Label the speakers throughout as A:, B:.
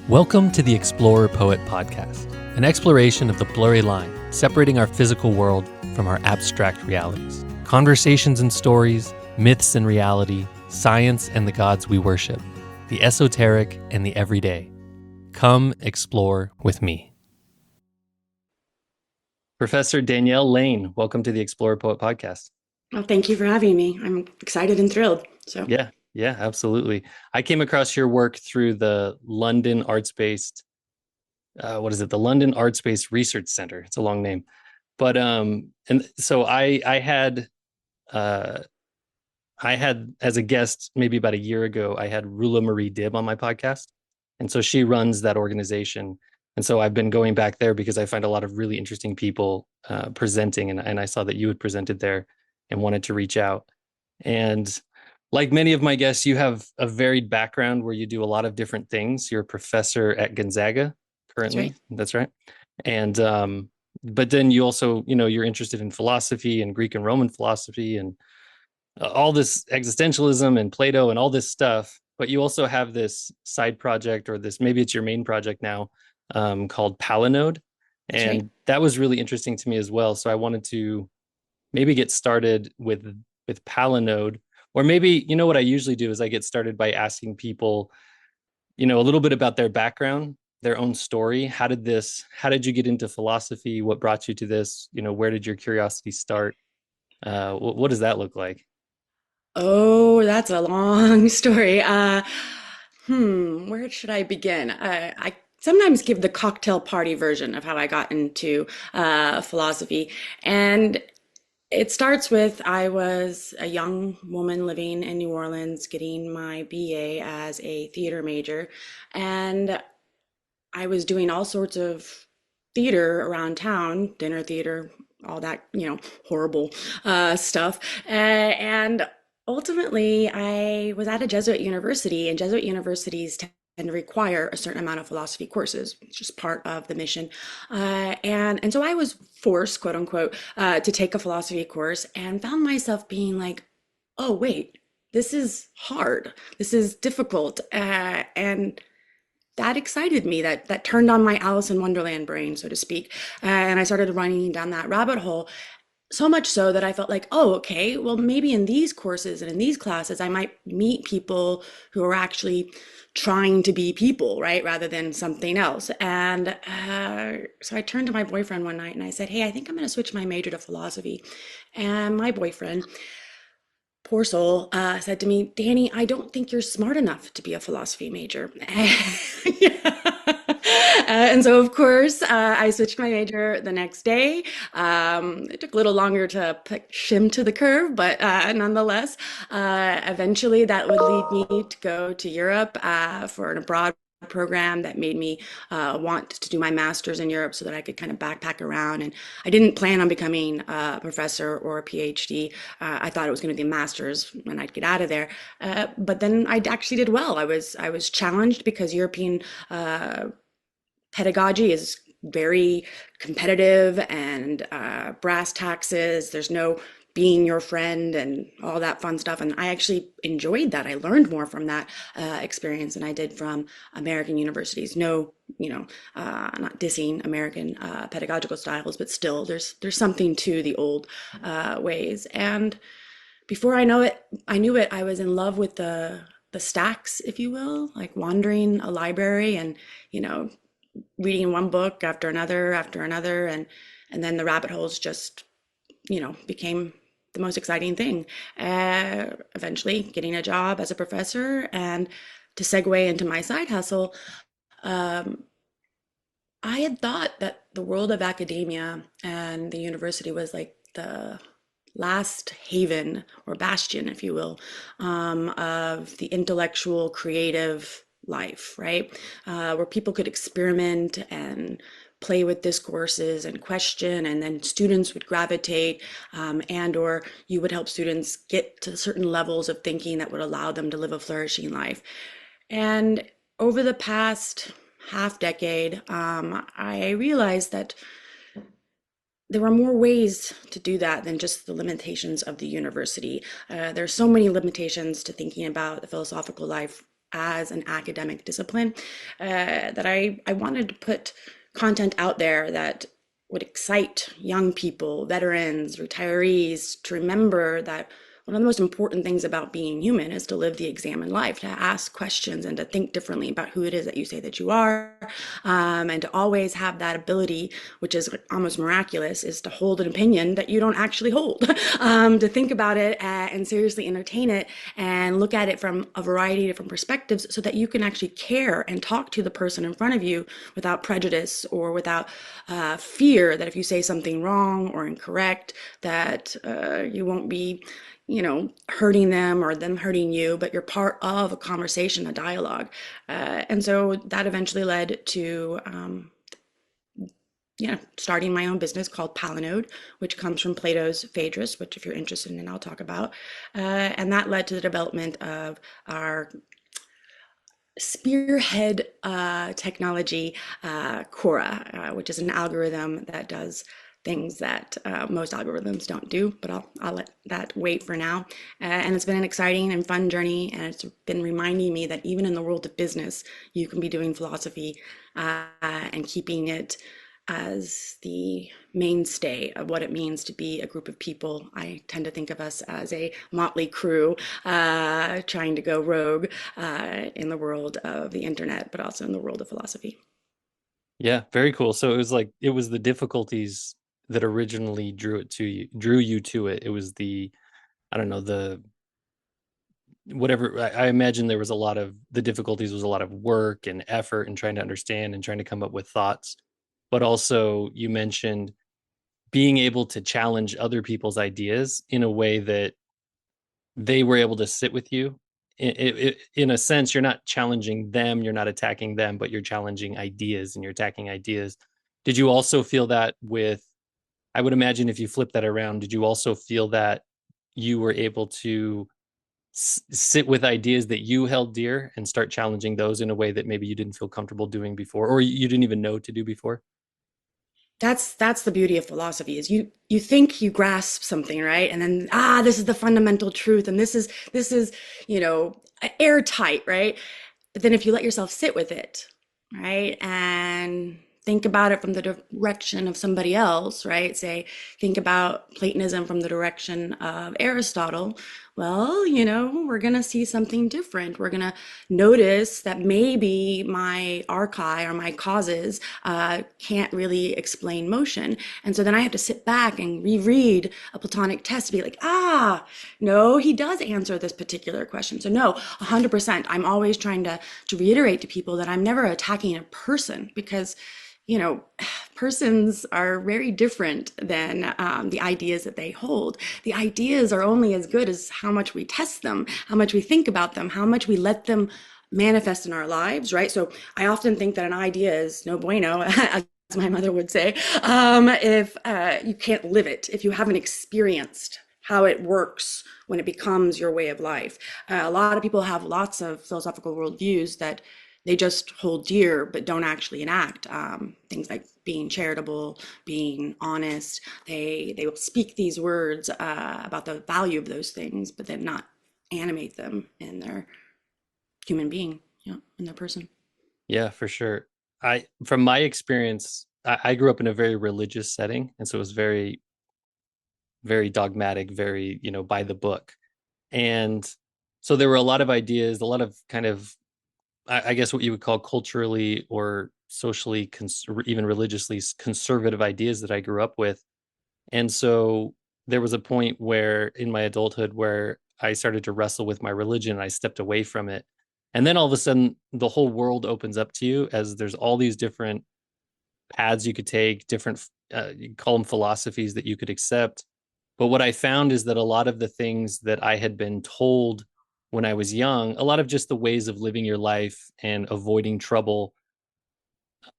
A: Welcome to the Explorer Poet Podcast, an exploration of the blurry line separating our physical world from our abstract realities. Conversations and stories, myths and reality, science and the gods we worship, the esoteric and the everyday. Come explore with me. Professor Danielle Layne, welcome to the Explorer Poet Podcast.
B: Well, thank you for having me. I'm excited and thrilled.
A: Yeah, absolutely. I came across your work through the London arts-based, the London Arts-based Research Center. It's a long name. But and so I had as a guest maybe about a year ago, I had Rula Marie Dibb on my podcast. And so she runs that organization. And so I've been going back there because I find a lot of really interesting people presenting. And I saw that you had presented there and wanted to reach out. And like many of my guests, you have a varied background where you do a lot of different things. You're a professor at Gonzaga currently. That's right. And but then you also, you're interested in philosophy and Greek and Roman philosophy and all this existentialism and Plato and all this stuff. But you also have this side project, or this, maybe it's your main project now, called Palinode. And that was really interesting to me as well. So I wanted to maybe get started with Palinode. Or maybe, what I usually do is I get started by asking people, a little bit about their background, their own story. How did you get into philosophy? What brought you to this? Where did your curiosity start? What does that look like?
B: Oh, that's a long story. Where should I begin? I sometimes give the cocktail party version of how I got into philosophy. And it starts with I was a young woman living in New Orleans, getting my BA as a theater major. And I was doing all sorts of theater around town, dinner theater, all that, horrible stuff. And ultimately, I was at a Jesuit university, and Jesuit universities tend to require a certain amount of philosophy courses. It's just part of the mission. And so I was forced, quote unquote, to take a philosophy course and found myself being like, oh, wait, this is hard. This is difficult. And that excited me. That turned on my Alice in Wonderland brain, so to speak. And I started running down that rabbit hole. So much so that I felt like, oh, okay, well, maybe in these courses and in these classes, I might meet people who are actually trying to be people, right, rather than something else. And so I turned to my boyfriend one night and I said, hey, I think I'm going to switch my major to philosophy. And my boyfriend, poor soul, said to me, Danny, I don't think you're smart enough to be a philosophy major. And so, of course, I switched my major the next day. It took a little longer to push him to the curve, but nonetheless, eventually that would lead me to go to Europe for an abroad program that made me want to do my master's in Europe so that I could kind of backpack around. And I didn't plan on becoming a professor or a PhD. I thought it was going to be a master's when I'd get out of there. But then I actually did well. I was challenged because European pedagogy is very competitive and brass taxes. There's no being your friend and all that fun stuff. And I actually enjoyed that. I learned more from that experience than I did from American universities. No, not dissing American pedagogical styles, but still there's something to the old ways. And before I knew it, I was in love with the stacks, if you will, like wandering a library and, reading one book after another, and then the rabbit holes just, became the most exciting thing. Eventually getting a job as a professor, and to segue into my side hustle, um, I had thought that the world of academia and the university was like the last haven or bastion, if you will, of the intellectual, creative life, right? Where people could experiment and play with discourses and question, and then students would gravitate, and or you would help students get to certain levels of thinking that would allow them to live a flourishing life. And over the past half decade, I realized that there were more ways to do that than just the limitations of the university. There's so many limitations to thinking about the philosophical life as an academic discipline, that I wanted to put content out there that would excite young people, veterans, retirees to remember that one of the most important things about being human is to live the examined life, to ask questions and to think differently about who it is that you say that you are, and to always have that ability, which is almost miraculous, is to hold an opinion that you don't actually hold, to think about it and seriously entertain it and look at it from a variety of different perspectives so that you can actually care and talk to the person in front of you without prejudice or without fear that if you say something wrong or incorrect, that you won't be hurting them or them hurting you, but you're part of a conversation, a dialogue. And so that eventually led to, starting my own business called Palinode, which comes from Plato's Phaedrus, which if you're interested in, I'll talk about. And that led to the development of our spearhead technology, Khora, which is an algorithm that does things that most algorithms don't do, but I'll let that wait for now. And it's been an exciting and fun journey, and it's been reminding me that even in the world of business, you can be doing philosophy and keeping it as the mainstay of what it means to be a group of people. I tend to think of us as a motley crew trying to go rogue in the world of the internet, but also in the world of philosophy.
A: Yeah, very cool. So it was the difficulties that originally drew you to it. It was the, I don't know, the whatever. I imagine there was a lot of the difficulties was a lot of work and effort and trying to understand and trying to come up with thoughts. But also you mentioned being able to challenge other people's ideas in a way that they were able to sit with you. In a sense, you're not challenging them, you're not attacking them, but you're challenging ideas and you're attacking ideas. Did you also feel that with, I would imagine if you flip that around, did you also feel that you were able to sit with ideas that you held dear and start challenging those in a way that maybe you didn't feel comfortable doing before, or you didn't even know to do before?
B: That's the beauty of philosophy is you think you grasp something, right? And then this is the fundamental truth and this is you know airtight, right? But then if you let yourself sit with it, right? And think about it from the direction of somebody else, right? Say, think about Platonism from the direction of Aristotle. Well, we're going to see something different. We're going to notice that maybe my archi or my causes can't really explain motion. And so then I have to sit back and reread a Platonic text to be like, no, he does answer this particular question. So no, 100%. I'm always trying to reiterate to people that I'm never attacking a person because persons are very different than the ideas that they hold. The ideas are only as good as how much we test them, how much we think about them, how much we let them manifest in our lives, right? So I often think that an idea is no bueno, as my mother would say, if you can't live it, if you haven't experienced how it works when it becomes your way of life. A lot of people have lots of philosophical worldviews that they just hold dear but don't actually enact. Things like being charitable, being honest. They will speak these words about the value of those things, but then not animate them in their human being, in their person.
A: Yeah, for sure. From my experience, I grew up in a very religious setting, and so it was very, very dogmatic, very, by the book. And so there were a lot of ideas, a lot of kind of, I guess what you would call culturally or socially, even religiously conservative ideas that I grew up with. And so there was a point where in my adulthood where I started to wrestle with my religion and I stepped away from it. And then all of a sudden, the whole world opens up to you as there's all these different paths you could take, different, you call them philosophies that you could accept. But what I found is that a lot of the things that I had been told when I was young, a lot of just the ways of living your life and avoiding trouble,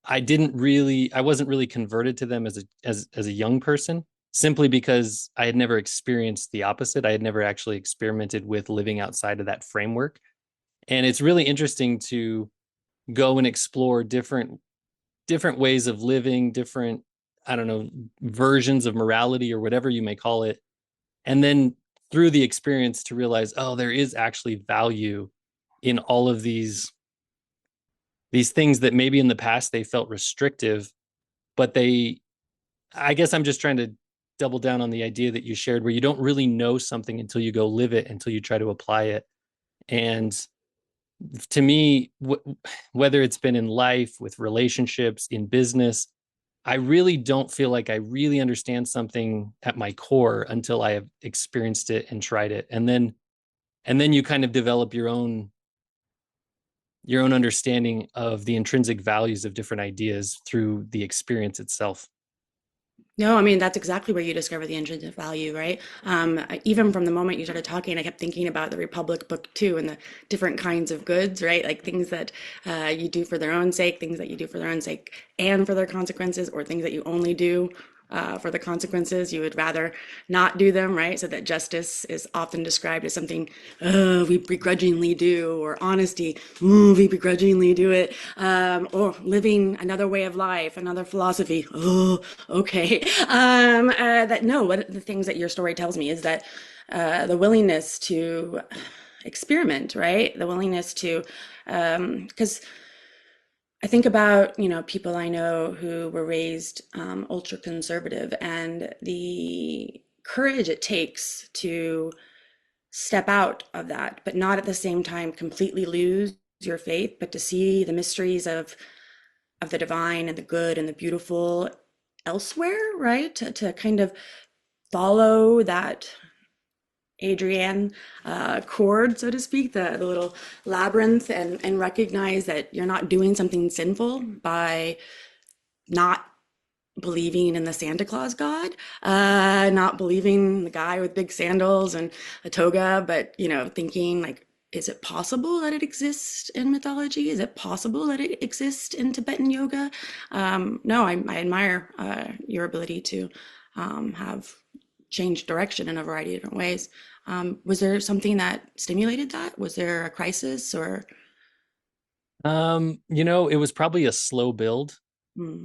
A: I wasn't really converted to them as a young person, simply because I had never experienced the opposite. I had never actually experimented with living outside of that framework. And it's really interesting to go and explore different ways of living, different, I don't know, versions of morality or whatever you may call it. And then through the experience to realize, oh, there is actually value in all of these things that maybe in the past they felt restrictive, but they, I guess I'm just trying to double down on the idea that you shared where you don't really know something until you go live it, until you try to apply it. And to me, whether it's been in life, with relationships, in business, I really don't feel like I really understand something at my core until I have experienced it and tried it. And then you kind of develop your own understanding of the intrinsic values of different ideas through the experience itself.
B: No, I mean, that's exactly where you discover the intrinsic value, right? Even from the moment you started talking, I kept thinking about the Republic book too and the different kinds of goods, right? Like things that you do for their own sake, things that you do for their own sake and for their consequences, or things that you only do for the consequences. You would rather not do them, right? So that justice is often described as something we begrudgingly do, or honesty, we begrudgingly do it, or living another way of life, another philosophy. Oh, okay. That no, One of the things that your story tells me is that the willingness to experiment, right? The willingness to, because I think about, people I know who were raised ultra conservative, and the courage it takes to step out of that, but not at the same time completely lose your faith, but to see the mysteries of the divine and the good and the beautiful elsewhere, right? To kind of follow that Adrienne chord, so to speak, the little labyrinth, and recognize that you're not doing something sinful by not believing in the Santa Claus God, not believing the guy with big sandals and a toga, but thinking like, is it possible that it exists in mythology? Is it possible that it exists in Tibetan yoga? No, I admire your ability to have changed direction in a variety of different ways. Was there something that stimulated that? Was there a crisis or?
A: It was probably a slow build.
B: Hmm.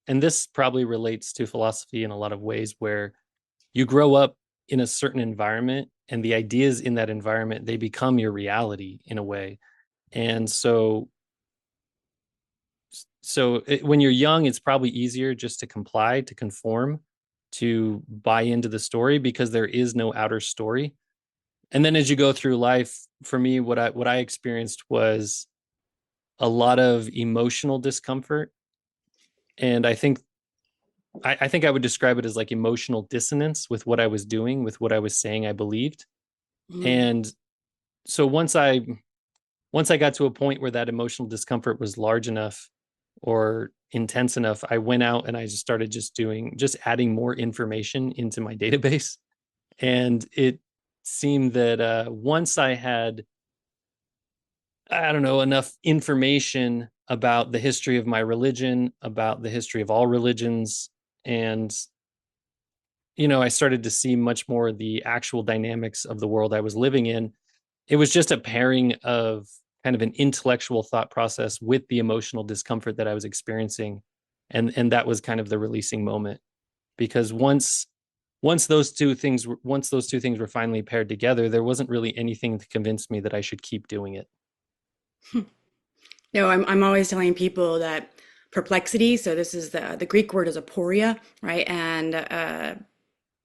A: And this probably relates to philosophy in a lot of ways where you grow up in a certain environment and the ideas in that environment, they become your reality in a way. And when you're young, it's probably easier just to comply, to conform, to buy into the story because there is no outer story. And then as you go through life, for me, what I experienced was a lot of emotional discomfort. And I think I would describe it as like emotional dissonance with what I was doing, with what I was saying I believed.
B: Hmm.
A: And so once I got to a point where that emotional discomfort was large enough or intense enough, I went out and I just started just adding more information into my database. And it seemed that once I had, I don't know, enough information about the history of my religion, about the history of all religions, and I started to see much more the actual dynamics of the world I was living in. It was just a pairing of kind of an intellectual thought process with the emotional discomfort that I was experiencing. And that was kind of the releasing moment. Because once those two things were finally paired together, there wasn't really anything to convince me that I should keep doing it.
B: No, I'm always telling people that perplexity, so this is the Greek word is aporia, right? And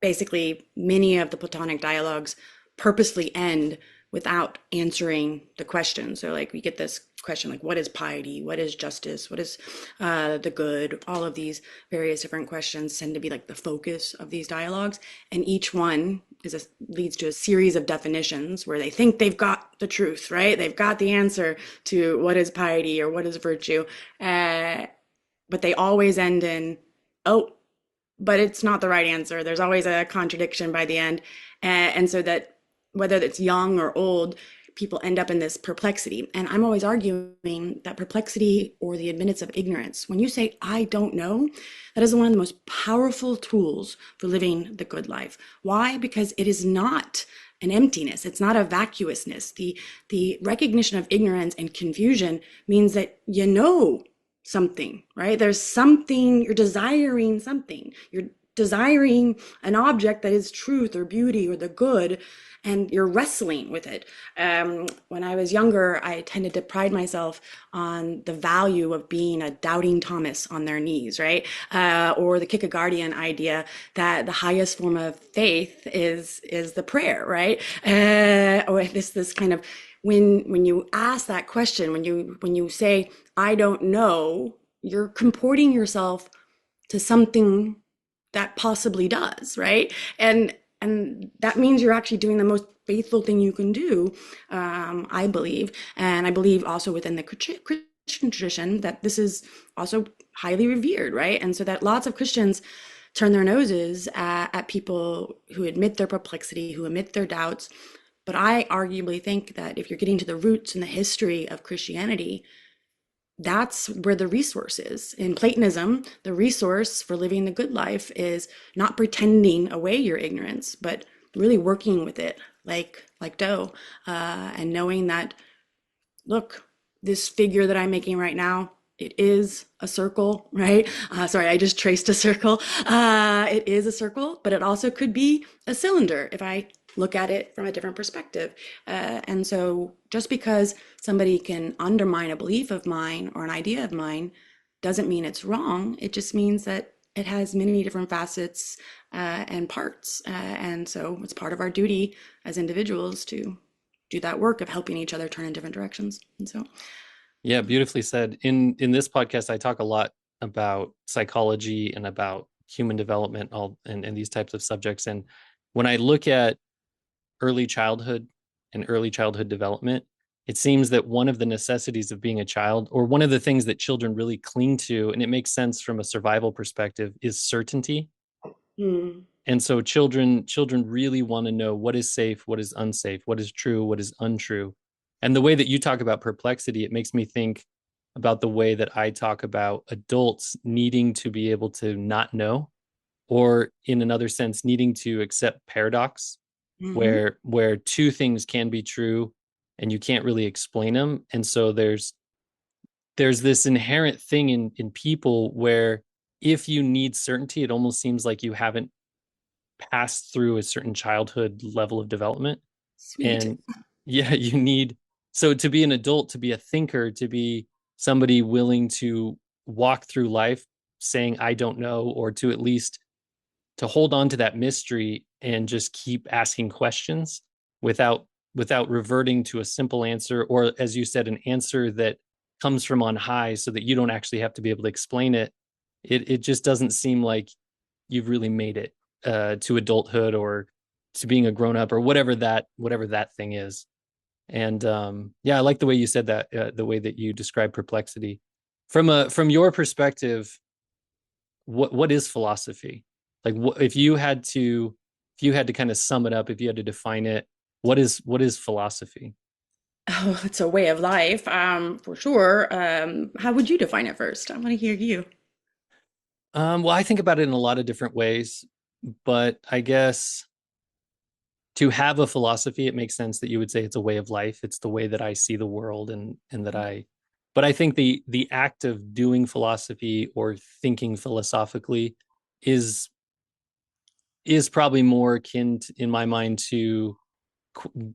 B: basically many of the Platonic dialogues purposely end without answering the question. So like we get this question like, what is piety? What is justice? What is the good? All of these various different questions tend to be like the focus of these dialogues, and each one leads to a series of definitions where they think they've got the truth, right? They've got the answer to what is piety or what is virtue, uh, but they always end in, oh, but it's not the right answer. There's always a contradiction by the end. And so that whether it's young or old, people end up in this perplexity. And I'm always arguing that perplexity, or the admittance of ignorance, when you say, I don't know, that is one of the most powerful tools for living the good life. Why? Because it is not an emptiness. It's not a vacuousness. The recognition of ignorance and confusion means that you know something, right? There's something, you're desiring something. You're desiring an object that is truth or beauty or the good, and you're wrestling with it. When I was younger, I tended to pride myself on the value of being a doubting Thomas on their knees, right? Or the Kierkegaardian idea that the highest form of faith is the prayer, right? Or this kind of when you ask that question, when you say I don't know, you're comporting yourself to something that possibly does, right? And that means you're actually doing the most faithful thing you can do, I believe. And I believe also within the Christian tradition that this is also highly revered, right? And so that lots of Christians turn their noses at people who admit their perplexity, who admit their doubts. But I arguably think that if you're getting to the roots and the history of Christianity, that's where the resource is. In Platonism, the resource for living the good life is not pretending away your ignorance, but really working with it like dough, and knowing that, look, this figure that I'm making right now, it is a circle, right? Sorry, I just traced a circle. It is a circle, but it also could be a cylinder if I look at it from a different perspective. And so just because somebody can undermine a belief of mine or an idea of mine doesn't mean it's wrong. It just means that it has many different facets and parts. And so it's part of our duty as individuals to do that work of helping each other turn in different directions. And so,
A: Yeah, beautifully said. In this podcast, I talk a lot about psychology and about human development, and these types of subjects. And when I look at early childhood and early childhood development, it seems that one of the necessities of being a child, or one of the things that children really cling to, and it makes sense from a survival perspective, is certainty.
B: mm,
A: And so children really want to know what is safe, what is unsafe, what is true, what is untrue. And the way that you talk about perplexity, it makes me think about the way that I talk about adults needing to be able to not know, or in another sense, needing to accept paradox,
B: hmm
A: where two things can be true and you can't really explain them. And so there's this inherent thing in people where if you need certainty, it almost seems like you haven't passed through a certain childhood level of development.
B: sweet.
A: And yeah, you need, so to be an adult, to be a thinker, to be somebody willing to walk through life saying I don't know, or to at least to hold on to that mystery and just keep asking questions without reverting to a simple answer, or as you said, an answer that comes from on high so that you don't actually have to be able to explain it. It just doesn't seem like you've really made it to adulthood, or to being a grown up, or whatever that thing is. And yeah, I like the way you said that, the way that you describe perplexity from your perspective. What is philosophy? Like, if you had to kind of sum it up, if you had to define it, what is philosophy?
B: Oh, it's a way of life, for sure. How would you define it first? I want to hear you.
A: Well, I think about it in a lot of different ways, but I guess to have a philosophy, it makes sense that you would say it's a way of life. It's the way that I see the world, and that I, but I think the act of doing philosophy or thinking philosophically is is probably more akin to, in my mind, to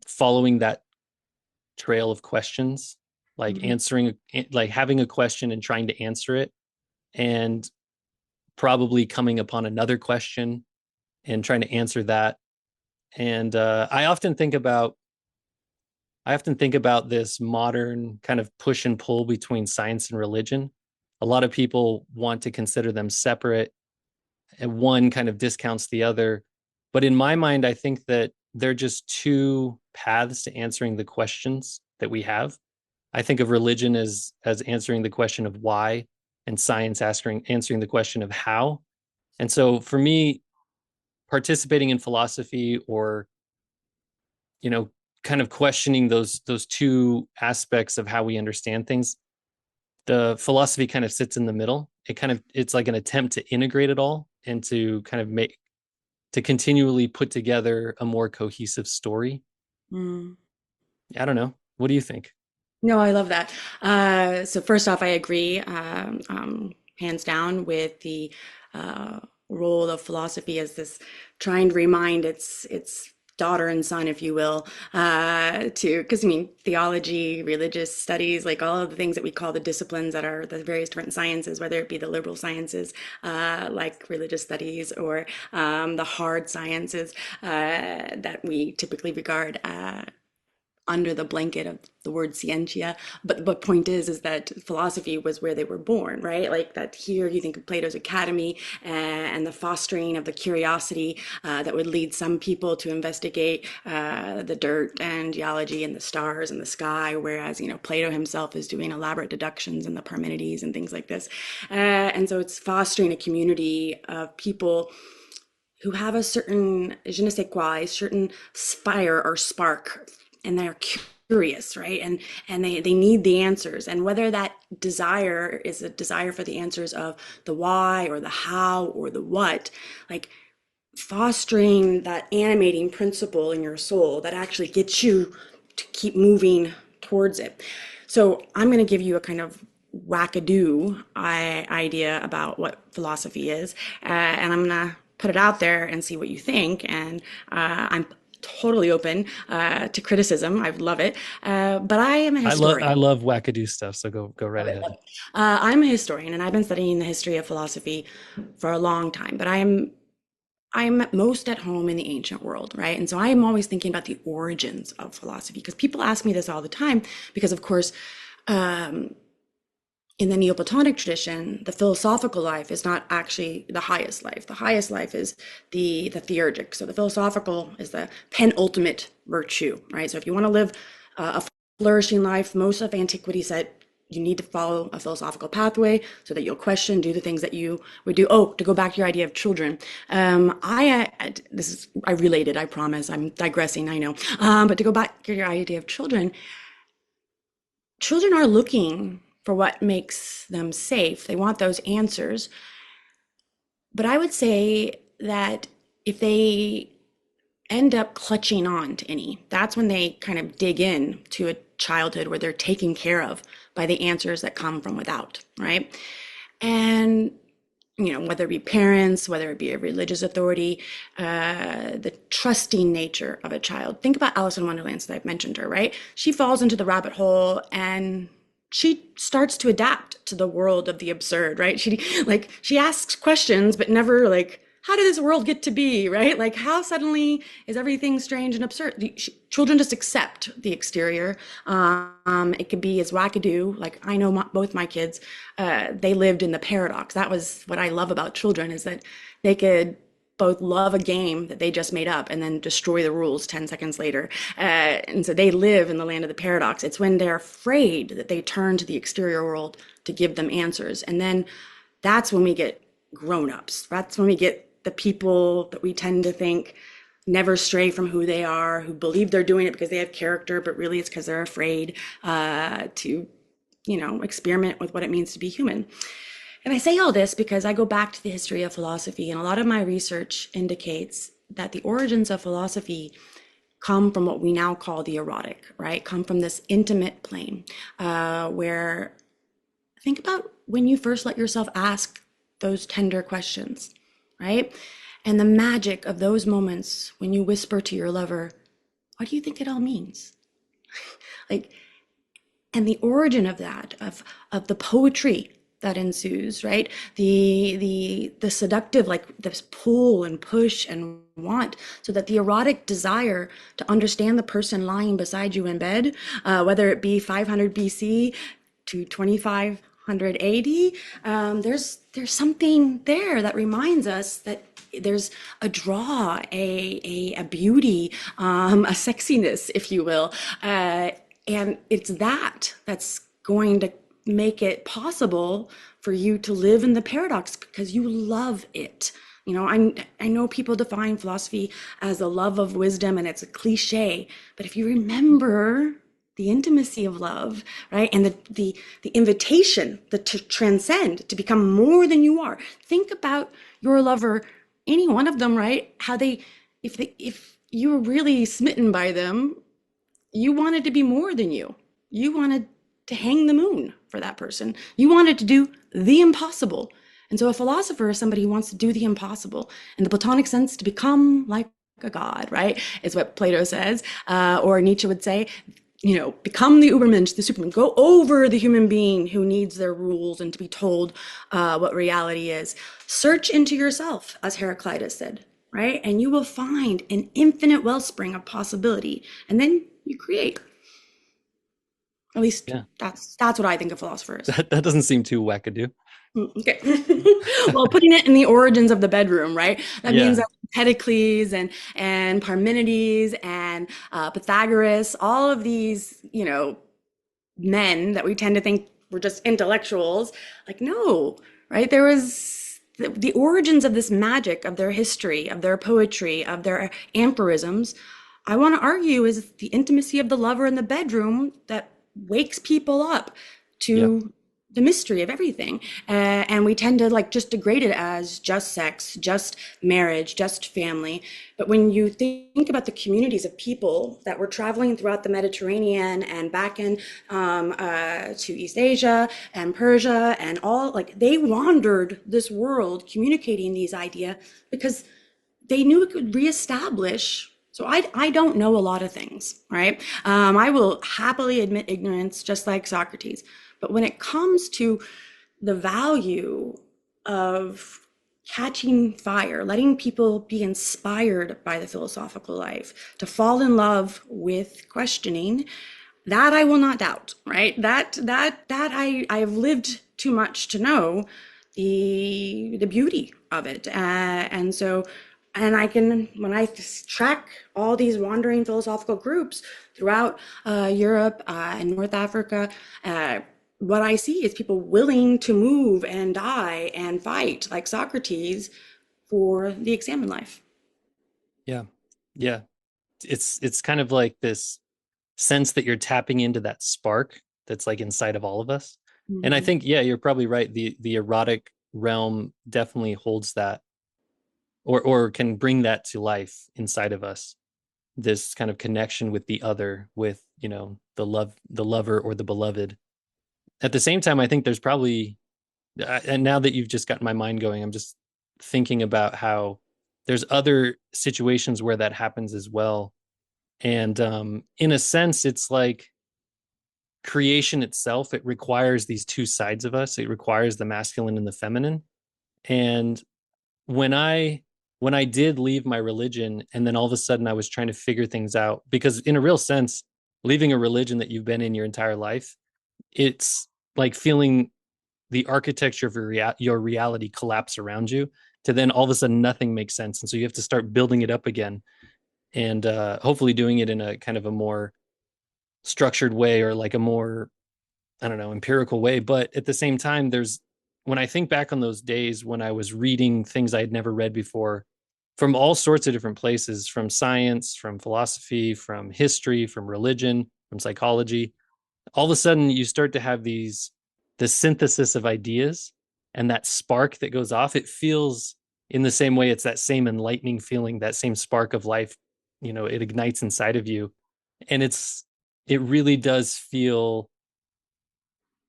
A: following that trail of questions, like
B: Mhm.
A: answering, like having a question and trying to answer it, and probably coming upon another question and trying to answer that. And I often think about this modern kind of push and pull between science and religion. A lot of people want to consider them separate, and one kind of discounts the other. But in my mind, I think that they're just two paths to answering the questions that we have. I think of religion as answering the question of why, and science answering the question of how. And so for me, participating in philosophy, or you know, kind of questioning those two aspects of how we understand things, the philosophy kind of sits in the middle. It's like an attempt to integrate it all, and to kind of make to continually put together a more cohesive story.
B: Mm.
A: I don't know. What do you think?
B: No, I love that. So first off, I agree, hands down, with the role of philosophy as this trying to remind its daughter and son, if you will, to, because I mean, theology, religious studies, like all of the things that we call the disciplines that are the various different sciences, whether it be the liberal sciences, like religious studies, or the hard sciences that we typically regard under the blanket of the word scientia. But point is that philosophy was where they were born, right? Like that here you think of Plato's Academy and the fostering of the curiosity that would lead some people to investigate the dirt and geology and the stars and the sky, whereas, you know, Plato himself is doing elaborate deductions in the Parmenides and things like this. And so it's fostering a community of people who have a certain je ne sais quoi, a certain fire or spark, and they're curious, right? And they need the answers. And whether that desire is a desire for the answers of the why or the how or the what, like fostering that animating principle in your soul that actually gets you to keep moving towards it. So I'm going to give you a kind of wackadoo idea about what philosophy is, and I'm going to put it out there and see what you think. And I'm totally open to criticism. I love it. But I am a
A: I
B: historian.
A: love wackadoo stuff, so go right
B: Love it,
A: ahead.
B: love it. I'm a historian, and I've been studying the history of philosophy for a long time. But I'm most at home in the ancient world, right? And so I'm always thinking about the origins of philosophy because people ask me this all the time because, of course, um, in the Neoplatonic tradition, the philosophical life is not actually the highest life. The highest life is the theurgic. So the philosophical is the penultimate virtue, right? So if you want to live a flourishing life, most of antiquity said you need to follow a philosophical pathway so that you'll question, do the things that you would do. Oh, to go back to your idea of children, this is I related. I promise. I'm digressing. I know, but to go back to your idea of children, children are looking for what makes them safe. They want those answers. But I would say that if they end up clutching on to any, that's when they kind of dig in to a childhood where they're taken care of by the answers that come from without, right? And you know, whether it be parents, whether it be a religious authority, the trusting nature of a child. Think about Alice in Wonderland, so I've mentioned her, right? She falls into the rabbit hole and she starts to adapt to the world of the absurd, right? She asks questions, but never like, how did this world get to be, right? Like, how suddenly is everything strange and absurd? Children just accept the exterior. It could be as wackadoo. Like, I know both my kids, they lived in the paradox. That was what I love about children, is that they could both love a game that they just made up and then destroy the rules 10 seconds later. And so they live in the land of the paradox. It's when they're afraid that they turn to the exterior world to give them answers. And then that's when we get grown-ups. That's when we get the people that we tend to think never stray from who they are, who believe they're doing it because they have character, but really it's because they're afraid to, you know, experiment with what it means to be human. And I say all this because I go back to the history of philosophy, and a lot of my research indicates that the origins of philosophy come from what we now call the erotic, right? Come from this intimate plane where think about when you first let yourself ask those tender questions, right? And the magic of those moments when you whisper to your lover, what do you think it all means? Like, and the origin of that, of the poetry that ensues, right? The seductive, like this pull and push and want, so that the erotic desire to understand the person lying beside you in bed, whether it be 500 BC to 2500 AD, there's something there that reminds us that there's a draw, a beauty, a sexiness, if you will, and it's that's going to make it possible for you to live in the paradox because you love it. You know, I know people define philosophy as a love of wisdom, and it's a cliche, but if you remember the intimacy of love, right, and the invitation to transcend, to become more than you are. Think about your lover, any one of them, right? How if you were really smitten by them, you wanted to be more than you. You wanted to hang the moon for that person. You wanted to do the impossible. And so a philosopher is somebody who wants to do the impossible. In the Platonic sense, to become like a god, right? Is what Plato says, or Nietzsche would say. Become the Ubermensch, the Superman. Go over the human being who needs their rules and to be told what reality is. Search into yourself, as Heraclitus said, right? And you will find an infinite wellspring of possibility, and then you create. At least
A: Yeah.
B: that's what I think a philosopher is.
A: That doesn't seem too wackadoo.
B: Okay. Well, putting it in the origins of the bedroom, right? That means
A: Yeah.
B: that Empedocles and Parmenides and Pythagoras, all of these, men that we tend to think were just intellectuals, like no, right? There was the origins of this magic, of their history, of their poetry, of their aphorisms. I want to argue is the intimacy of the lover in the bedroom that wakes people up
A: Yeah.
B: to the mystery of everything. And we tend to like just degrade it as just sex, just marriage, just family. But when you think about the communities of people that were traveling throughout the Mediterranean and back in to East Asia and Persia and all, like they wandered this world communicating these ideas because they knew it could reestablish. So I don't know a lot of things, right? I will happily admit ignorance, just like Socrates. But when it comes to the value of catching fire, letting people be inspired by the philosophical life, to fall in love with questioning, that I will not doubt, right? That I have lived too much to know the beauty of it, and so. And I can, when I track all these wandering philosophical groups throughout Europe and North Africa, what I see is people willing to move and die and fight, like Socrates, for the examined life.
A: Yeah. Yeah. It's kind of like this sense that you're tapping into that spark that's like inside of all of us. And I
B: Mhm.
A: think, yeah, you're probably right. The erotic realm definitely holds that or can bring that to life inside of us. This kind of connection with the other, with, the lover or the beloved. At the same time, I think there's probably and now that you've just gotten my mind going, I'm just thinking about how there's other situations where that happens as well. And in a sense, it's like creation itself, it requires these two sides of us. It requires the masculine and the feminine. And when I when I did leave my religion and then all of a sudden I was trying to figure things out, because in a real sense, leaving a religion that you've been in your entire life, it's like feeling the architecture of your reality collapse around you, to then all of a sudden nothing makes sense. And so you have to start building it up again, and hopefully doing it in a kind of a more structured way, or like a more, I don't know, empirical way. But at the same time, when I think back on those days when I was reading things I had never read before from all sorts of different places, from science, from philosophy, from history, from religion, from psychology, all of a sudden you start to have the synthesis of ideas, and that spark that goes off, it feels in the same way. It's that same enlightening feeling, that same spark of life, it ignites inside of you. And it really does feel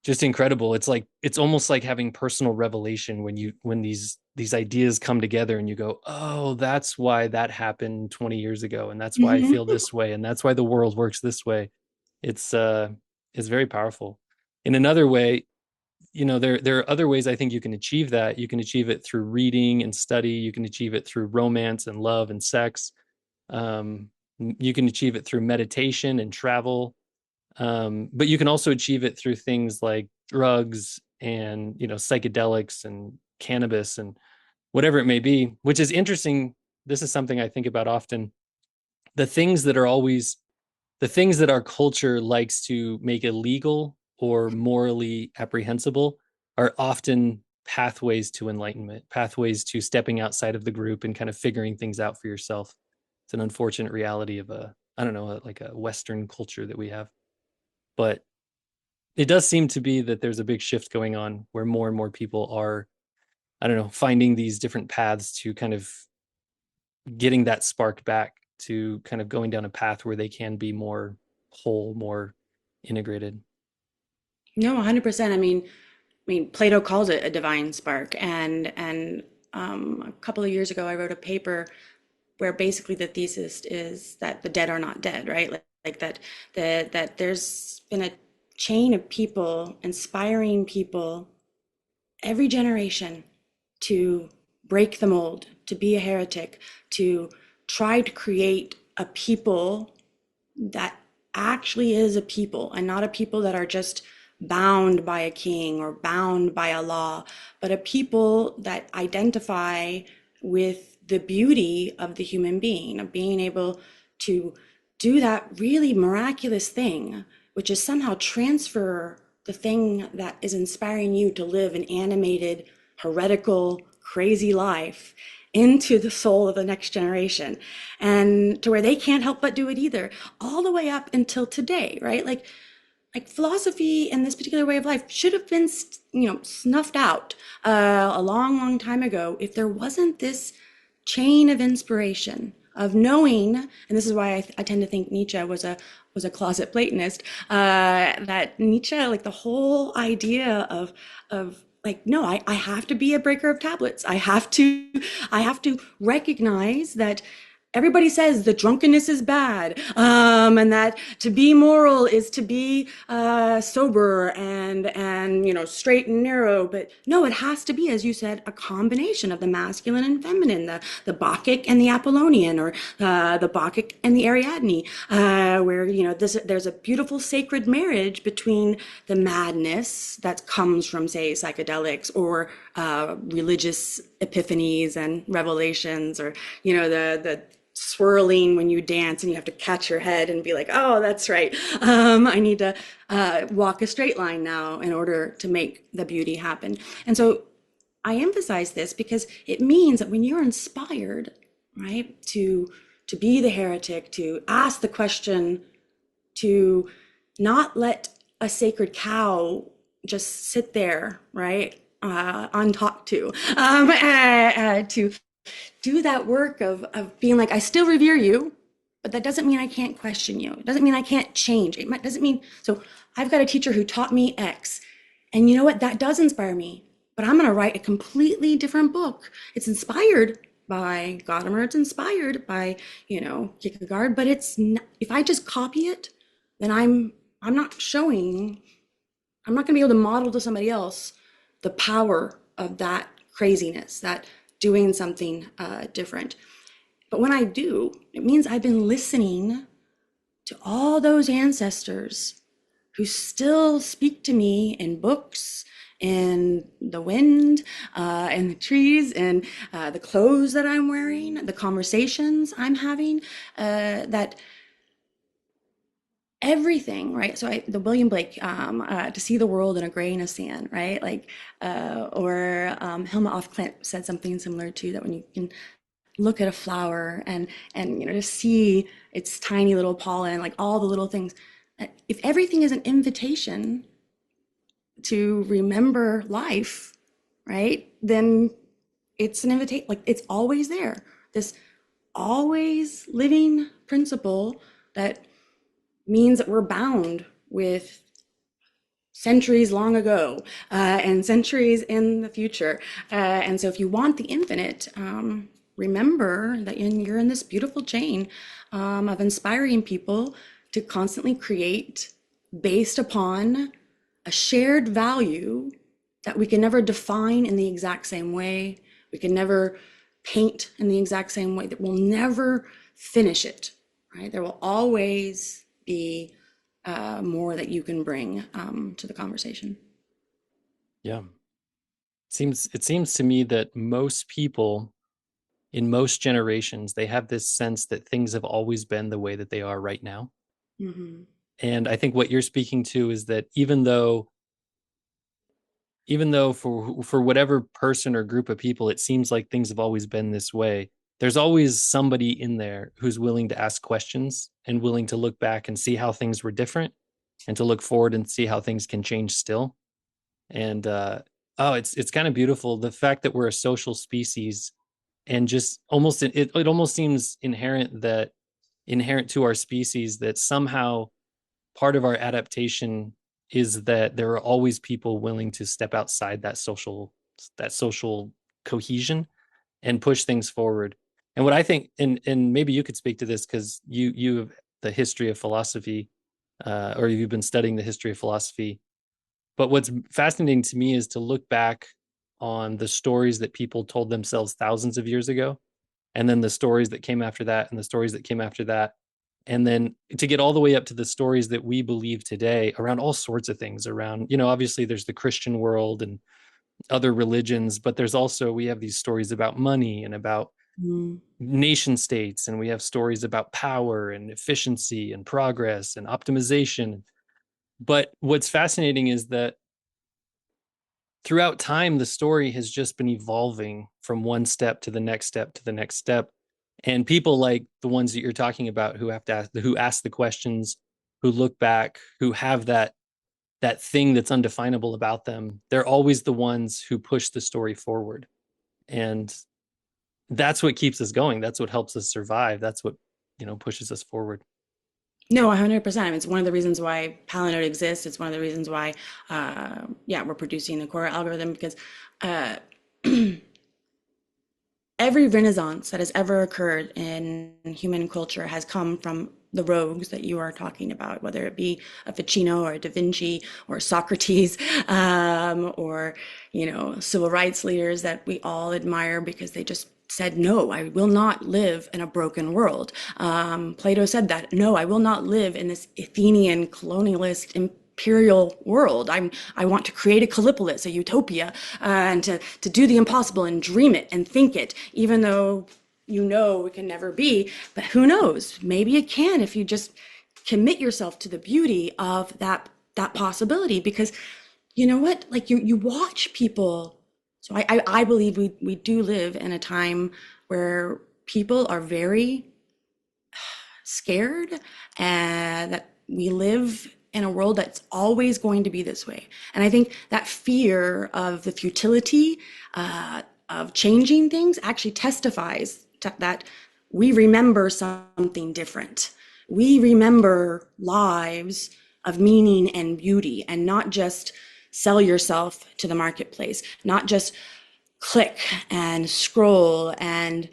A: just incredible. It's almost like having personal revelation when these ideas come together and you go, oh, that's why that happened 20 years ago, and that's why I feel
B: Mhm.
A: this way, and that's why the world works this way. It's uh it's very powerful. In another way, there are other ways I think you can achieve that. You can achieve it through reading and study. You can achieve it through romance and love and sex. um you can achieve it through meditation and travel. But you can also achieve it through things like drugs and, psychedelics and cannabis and whatever it may be, which is interesting. This is something I think about often. The things that are always the things that our culture likes to make illegal or morally apprehensible are often pathways to enlightenment, pathways to stepping outside of the group and kind of figuring things out for yourself. It's an unfortunate reality of I don't know, like a Western culture that we have. But it does seem to be that there's a big shift going on where more and more people are, I don't know, finding these different paths to kind of getting that spark back, to kind of going down a path where they can be more whole, more integrated.
B: No, 100%. I mean, Plato calls it a divine spark, and a couple of years ago, I wrote a paper where basically the thesis is that the dead are not dead, right? Like that there's been a chain of people, inspiring people every generation to break the mold, to be a heretic, to try to create a people that actually is a people and not a people that are just bound by a king or bound by a law, but a people that identify with the beauty of the human being, of being able to do that really miraculous thing, which is somehow transfer the thing that is inspiring you to live an animated, heretical, crazy life into the soul of the next generation, and to where they can't help but do it either, all the way up until today, right? Like philosophy and this particular way of life should have been, snuffed out a long, long time ago if there wasn't this chain of inspiration of knowing, and this is why I tend to think Nietzsche was a closet Platonist. That Nietzsche, like the whole idea of like, no, I have to be a breaker of tablets. I have to recognize that everybody says that drunkenness is bad, and that to be moral is to be sober and straight and narrow. But no, it has to be, as you said, a combination of the masculine and feminine, the Bacchic and the Apollonian, or the Bacchic and the Ariadne, where there's a beautiful sacred marriage between the madness that comes from, say, psychedelics, or religious epiphanies and revelations, or the swirling when you dance and you have to catch your head and be like, oh, that's right. I need to walk a straight line now in order to make the beauty happen. And so I emphasize this because it means that when you're inspired, right, to be the heretic, to ask the question, to not let a sacred cow just sit there, right, untalked to, to do that work of being like, I still revere you, but that doesn't mean I can't question you. It doesn't mean I can't change. It doesn't mean, so I've got a teacher who taught me X, and you know what? That does inspire me, but I'm going to write a completely different book. It's inspired by Gadamer, it's inspired by, Kierkegaard, but it's not, if I just copy it, then I'm not showing, I'm not going to be able to model to somebody else the power of that craziness, that doing something different. But when I do, it means I've been listening to all those ancestors who still speak to me in books, in the wind, in the trees, and the clothes that I'm wearing, the conversations I'm having, that everything, right? So the William Blake, to see the world in a grain of sand, right? Like, or Hilma af Klint said something similar to that, when you can look at a flower and to see its tiny little pollen, like all the little things. If everything is an invitation to remember life, right? Then it's an invitation, like it's always there. This always living principle that means that we're bound with centuries long ago, and centuries in the future. And so if you want the infinite, remember that you're in this beautiful chain of inspiring people to constantly create based upon a shared value that we can never define in the exact same way. We can never paint in the exact same way, that we'll never finish it, right? There will always be more that you can bring to the conversation.
A: Yeah. It seems to me that most people in most generations, they have this sense that things have always been the way that they are right now.
B: Hmm.
A: And I think what you're speaking to is that even though for whatever person or group of people it seems like things have always been this way, there's always somebody in there who's willing to ask questions and willing to look back and see how things were different, and to look forward and see how things can change still. And oh, it's kind of beautiful, the fact that we're a social species, and just almost it almost seems inherent to our species that somehow part of our adaptation is that there are always people willing to step outside that social cohesion and push things forward. And what I think, and maybe you could speak to this because you have the history of philosophy, or you've been studying the history of philosophy. But what's fascinating to me is to look back on the stories that people told themselves thousands of years ago, and then the stories that came after that, and the stories that came after that, and then to get all the way up to the stories that we believe today around all sorts of things. Around, obviously there's the Christian world and other religions, but there's also, we have these stories about money and about
B: Mm.
A: nation states, and we have stories about power and efficiency and progress and optimization. But what's fascinating is that throughout time, the story has just been evolving from one step to the next step to the next step. And people like the ones that you're talking about, who have to ask, who ask the questions, who look back, who have that thing that's undefinable about them, they're always the ones who push the story forward. And that's what keeps us going. That's what helps us survive. That's what, pushes us forward.
B: No, 100%. It's one of the reasons why Palinode exists. It's one of the reasons why, yeah, we're producing the Khora algorithm because uh, every renaissance that has ever occurred in human culture has come from the rogues that you are talking about, whether it be a Ficino or a Da Vinci or Socrates, or, civil rights leaders that we all admire because they just said, no, I will not live in a broken world. Plato said that, no, I will not live in this Athenian colonialist imperial world. I want to create a Callipolis, a utopia, and to do the impossible and dream it and think it, even though it can never be. But who knows? Maybe it can if you just commit yourself to the beauty of that possibility. Because you know what? Like you watch people. So I believe we do live in a time where people are very scared and that we live in a world that's always going to be this way. And I think that fear of the futility of changing things actually testifies to that we remember something different. We remember lives of meaning and beauty, and not just sell yourself to the marketplace, not just click and scroll and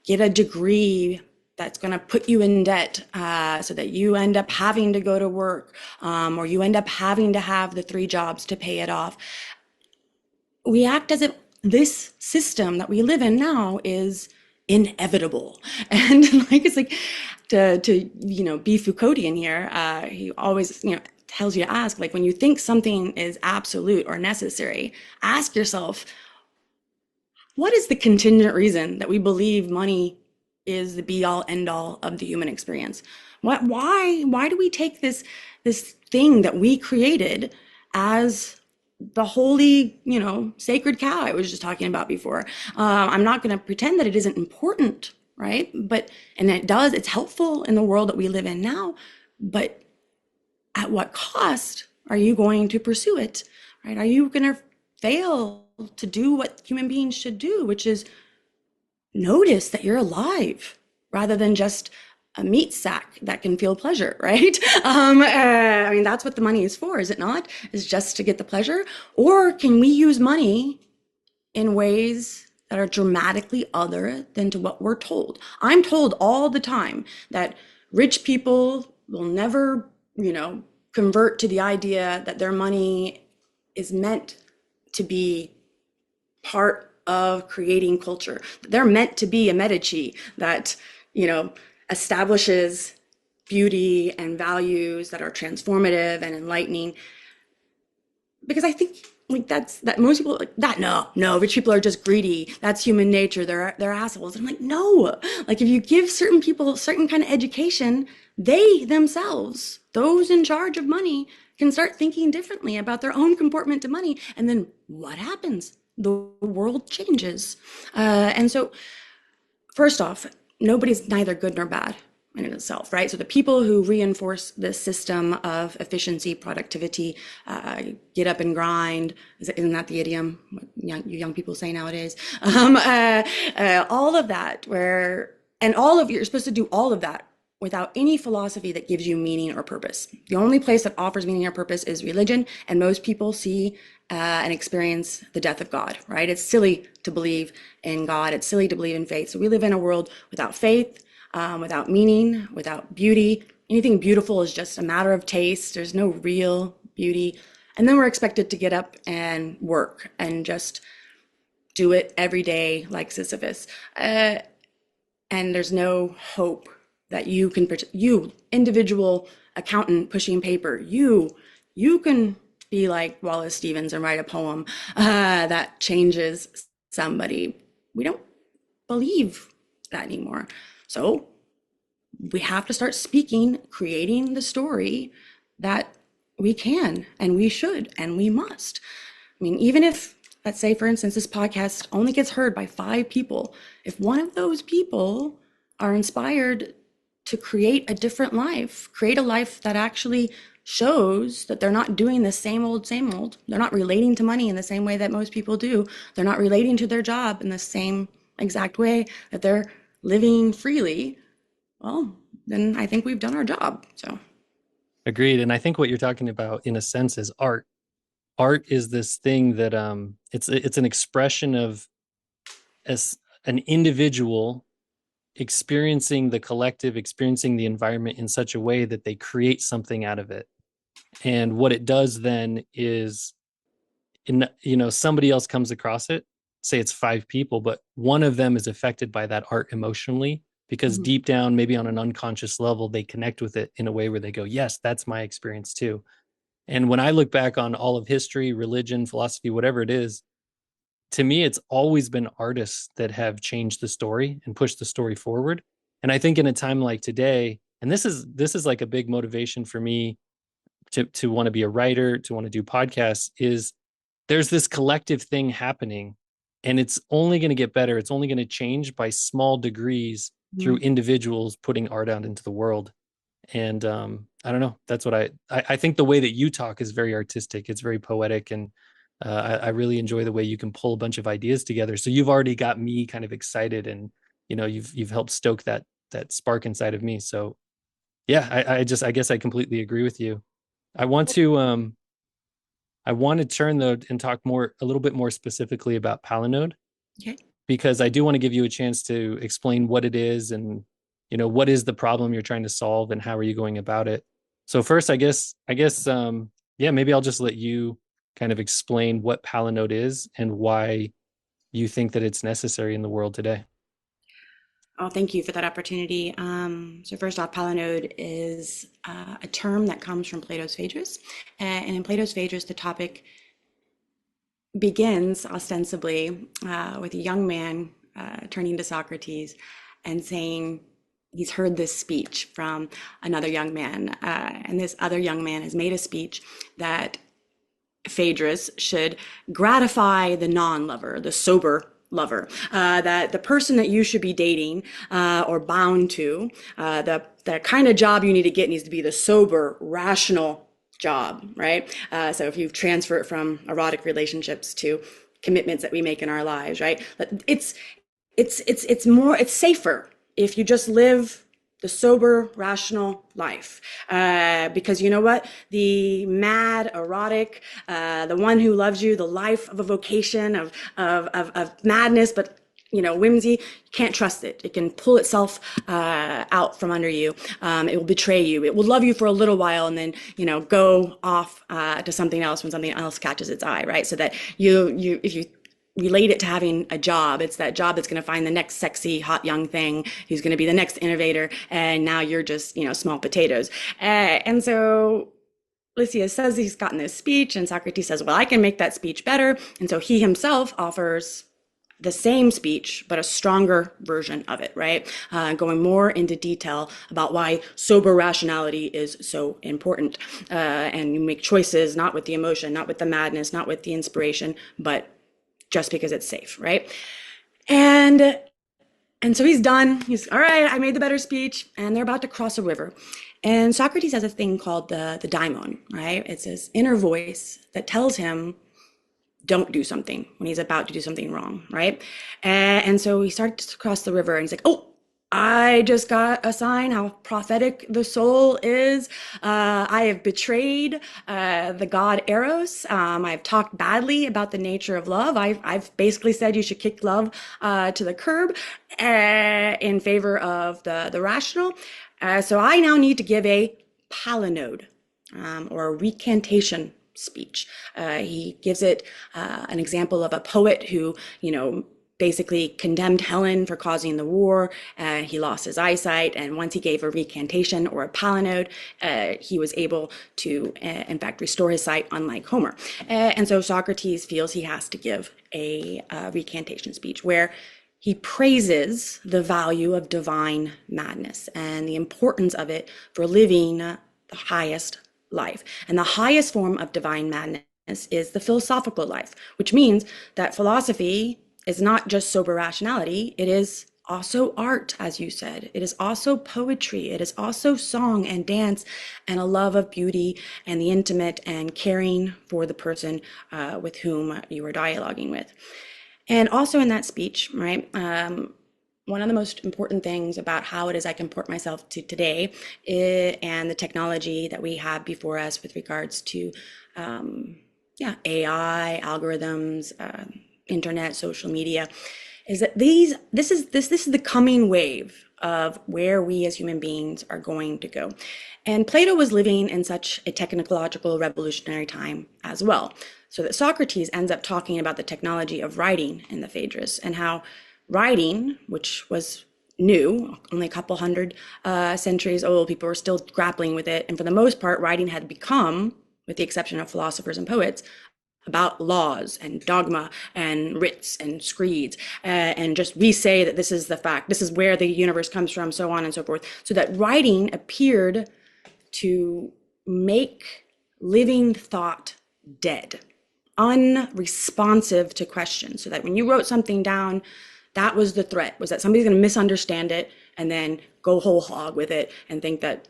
B: get a degree that's going to put you in debt, so that you end up having to go to work, or you end up having to have the 3 jobs to pay it off. We act as if this system that we live in now is inevitable. And like, it's like to be Foucauldian here, he always, tells you to ask, like, when you think something is absolute or necessary, ask yourself, what is the contingent reason that we believe money is the be all end all of the human experience? Why do we take this thing that we created as the holy, sacred cow I was just talking about before? I'm not going to pretend that it isn't important, right? And it's helpful in the world that we live in now, but at what cost are you going to pursue it, right? Are you going to fail to do what human beings should do, which is notice that you're alive rather than just a meat sack that can feel pleasure, right? I mean, that's what the money is for, is it not? Is just to get the pleasure? Or can we use money in ways that are dramatically other than to what we're told? I'm told all the time that rich people will never, convert to the idea that their money is meant to be part of creating culture. They're meant to be a Medici that, establishes beauty and values that are transformative and enlightening. Because I think like that most people like that. No, rich people are just greedy. That's human nature. They're assholes. I'm like, no. Like, if you give certain people a certain kind of education, they themselves, those in charge of money, can start thinking differently about their own comportment to money. And then what happens? The world changes. And so, first off, nobody's neither good nor bad in itself, right? So the people who reinforce this system of efficiency, productivity, get up and grind, isn't that the idiom you young people say nowadays? All of that, you're supposed to do all of that without any philosophy that gives you meaning or purpose. The only place that offers meaning or purpose is religion, and most people see and experience the death of God, right? It's silly to believe in God. It's silly to believe in faith. So we live in a world without faith, without meaning, without beauty. Anything beautiful is just a matter of taste. There's no real beauty. And then we're expected to get up and work and just do it every day like Sisyphus. And there's no hope that you can, you, individual accountant pushing paper, you can be like Wallace Stevens and write a poem that changes somebody. We don't believe that anymore. So we have to start speaking, creating the story that we can and we should and we must. I mean, even if, let's say, for instance, this podcast only gets heard by 5 people, if one of those people are inspired to create a different life, create a life that actually shows that they're not doing the same old, they're not relating to money in the same way that most people do, they're not relating to their job in the same exact way, that they're living freely, well, then I think we've done our job. So,
A: Agreed. And I think what you're talking about in a sense is art. Art is this thing that it's an expression of as an individual experiencing the collective, experiencing the environment in such a way that they create something out of it. And what it does then is, somebody else comes across it, say it's 5 people, but one of them is affected by that art emotionally because
B: mhm.
A: deep down, maybe on an unconscious level, they connect with it in a way where they go, yes, that's my experience too. And when I look back on all of history, religion, philosophy, whatever it is, to me, it's always been artists that have changed the story and pushed the story forward. And I think in a time like today, and this is like a big motivation for me to want to be a writer, to want to do podcasts, is there's this collective thing happening and it's only going to get better. It's only going to change by small degrees through
B: Mhm.
A: individuals putting art out into the world. And I don't know. That's what I think the way that you talk is very artistic. It's very poetic, and I really enjoy the way you can pull a bunch of ideas together. So you've already got me kind of excited, and you've helped stoke that spark inside of me. So yeah, I guess I completely agree with you. I want to turn though and talk more a little bit more specifically about Palinode
B: Okay.
A: because I do want to give you a chance to explain what it is and what is the problem you're trying to solve and how are you going about it. So first, I guess yeah, maybe I'll just let you kind of explain what Palinode is and why you think that it's necessary in the world today.
B: Oh, thank you for that opportunity. So first off, Palinode is a term that comes from Plato's Phaedrus. And in Plato's Phaedrus, the topic begins ostensibly with a young man turning to Socrates and saying he's heard this speech from another young man. And this other young man has made a speech that Phaedrus should gratify the non-lover, the sober lover, that the person that you should be dating or bound to, the kind of job you need to get needs to be the sober, rational job, right? So if you transfer it from erotic relationships to commitments that we make in our lives, right? It's safer if you just live the sober, rational life. Because you know what? The mad, erotic, the one who loves you, the life of a vocation of madness, but whimsy, you can't trust it. It can pull itself out from under you. It will betray you. It will love you for a little while and then, go off to something else when something else catches its eye, right? So that if you relate it to having a job. It's that job that's going to find the next sexy, hot young thing who's going to be the next innovator. And now you're just, small potatoes. And so Lysias says he's gotten this speech, and Socrates says, well, I can make that speech better. And so he himself offers the same speech, but a stronger version of it, right? Going more into detail about why sober rationality is so important. And you make choices not with the emotion, not with the madness, not with the inspiration, but just because it's safe, right? And and so he's done. He's all right. I made the better speech, and they're about to cross a river. And Socrates has a thing called the daimon, right? It's his inner voice that tells him don't do something when he's about to do something wrong, right? And so he starts to cross the river, and he's like, oh, I just got a sign how prophetic the soul is. I have betrayed the god Eros. I've talked badly about the nature of love. I've basically said you should kick love to the curb in favor of the rational. So I now need to give a palinode or a recantation speech. He gives it an example of a poet who, basically condemned Helen for causing the war. He lost his eyesight, and once he gave a recantation or a palinode, he was able to, in fact, restore his sight, unlike Homer. And so Socrates feels he has to give a recantation speech where he praises the value of divine madness and the importance of it for living the highest life. And the highest form of divine madness is the philosophical life, which means that philosophy is not just sober rationality, it is also art, as you said. It is also poetry. It is also song and dance and a love of beauty and the intimate and caring for the person with whom you are dialoguing with. And also in that speech, right, one of the most important things about how it is I comport myself to today and the technology that we have before us with regards to AI, algorithms, internet, social media, is that this is the coming wave of where we as human beings are going to go. And Plato was living in such a technological revolutionary time as well. So that Socrates ends up talking about the technology of writing in the Phaedrus and how writing, which was new, only a couple hundred centuries old, people were still grappling with it. And for the most part, writing had become, with the exception of philosophers and poets, about laws and dogma and writs and screeds, and just we say that this is the fact, this is where the universe comes from, so on and so forth. So that writing appeared to make living thought dead, unresponsive to questions. So that when you wrote something down, that was the threat, was that somebody's going to misunderstand it and then go whole hog with it and think that,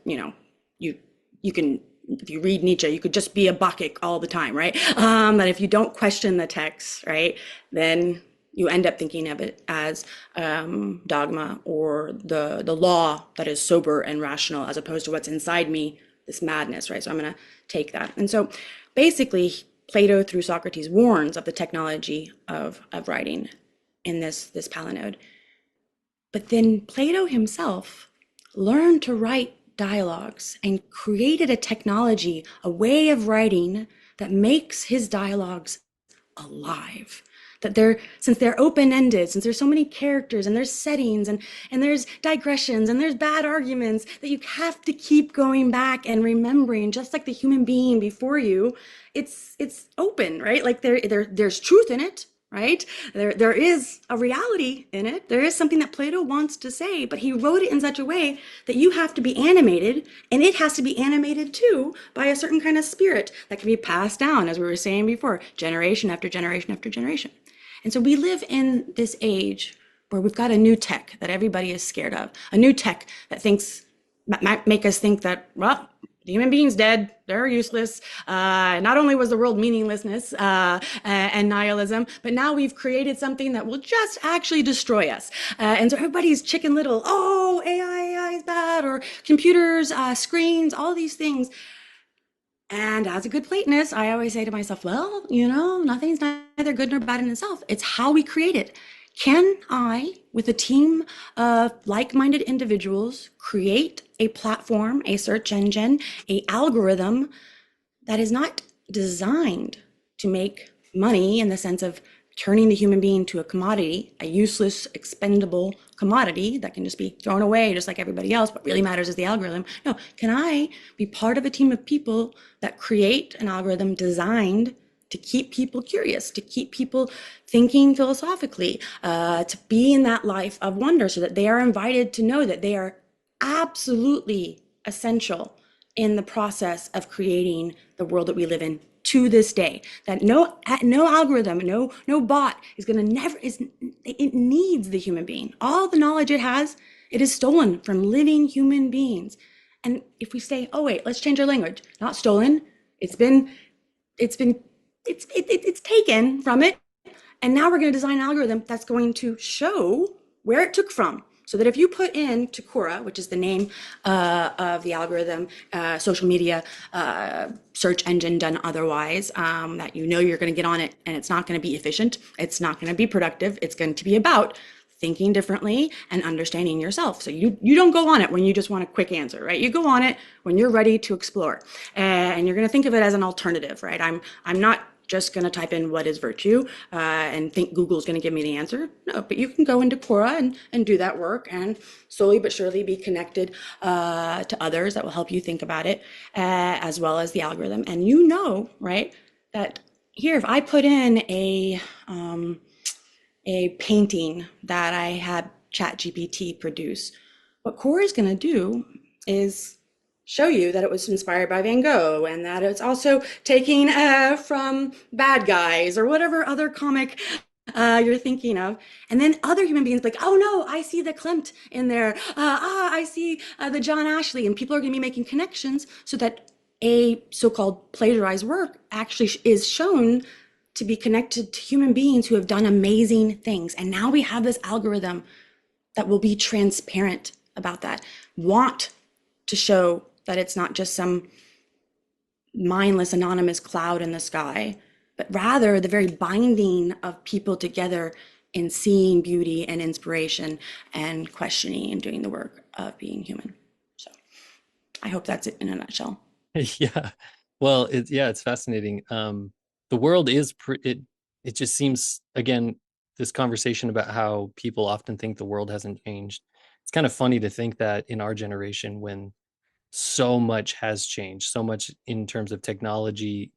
B: you can, if you read Nietzsche, you could just be a Bacchic all the time, right? That if you don't question the text, right, then you end up thinking of it as dogma or the law that is sober and rational, as opposed to what's inside me, this madness, right? So I'm going to take that. And so basically, Plato through Socrates warns of the technology of writing in this Palinode. But then Plato himself learned to write dialogues and created a technology, a way of writing that makes his dialogues alive. That since they're open-ended, since there's so many characters and there's settings and there's digressions and there's bad arguments, that you have to keep going back and remembering, just like the human being before you, it's open, right? Like there's truth in it, right? There is a reality in it. There is something that Plato wants to say, but he wrote it in such a way that you have to be animated, and it has to be animated too by a certain kind of spirit that can be passed down, as we were saying before, generation after generation after generation. And so we live in this age where we've got a new tech that everybody is scared of, a new tech that might make us think that, well, the human being's dead, they're useless. Not only was the world meaninglessness and nihilism, but now we've created something that will just actually destroy us. And so everybody's chicken little, oh, AI is bad, or computers, screens, all these things. And as a good Platonist, I always say to myself, well, nothing's neither good nor bad in itself. It's how we create it. Can I, with a team of like-minded individuals, create a platform, a search engine, a algorithm that is not designed to make money in the sense of turning the human being to a commodity, a useless, expendable commodity that can just be thrown away just like everybody else? What really matters is the algorithm. No, can I be part of a team of people that create an algorithm designed to keep people curious, to keep people thinking philosophically, to be in that life of wonder, so that they are invited to know that they are absolutely essential in the process of creating the world that we live in to this day. That no algorithm, no bot is going to it needs the human being. All the knowledge it has, it is stolen from living human beings. And if we say, oh wait, let's change our language, not stolen, it's taken from it, and now we're going to design an algorithm that's going to show where it took from, So that if you put in to Khora, which is the name of the algorithm, social media search engine done otherwise, that you know you're going to get on it and it's not going to be efficient, it's not going to be productive, it's going to be about thinking differently and understanding yourself. So you don't go on it when you just want a quick answer, right? You go on it when you're ready to explore, and you're going to think of it as an alternative, right? I'm not just going to type in what is virtue and think Google's going to give me the answer. No, but you can go into Quora and do that work and slowly but surely be connected to others that will help you think about it, as well as the algorithm. And you know, right, that here, if I put in a painting that I had ChatGPT produce, what Quora is going to do is show you that it was inspired by Van Gogh and that it's also taking from Bad Guys or whatever other comic you're thinking of. And then other human beings like, oh no, I see the Klimt in there. I see the John Ashley. And people are going to be making connections so that a so-called plagiarized work actually is shown to be connected to human beings who have done amazing things. And now we have this algorithm that will be transparent about that, want to show that it's not just some mindless anonymous cloud in the sky, but rather the very binding of people together in seeing beauty and inspiration and questioning and doing the work of being human. So I hope that's it in a nutshell.
A: Yeah. Well, it's fascinating. The world is it just seems, again, this conversation about how people often think the world hasn't changed. It's kind of funny to think that in our generation when so much has changed, so much in terms of technology.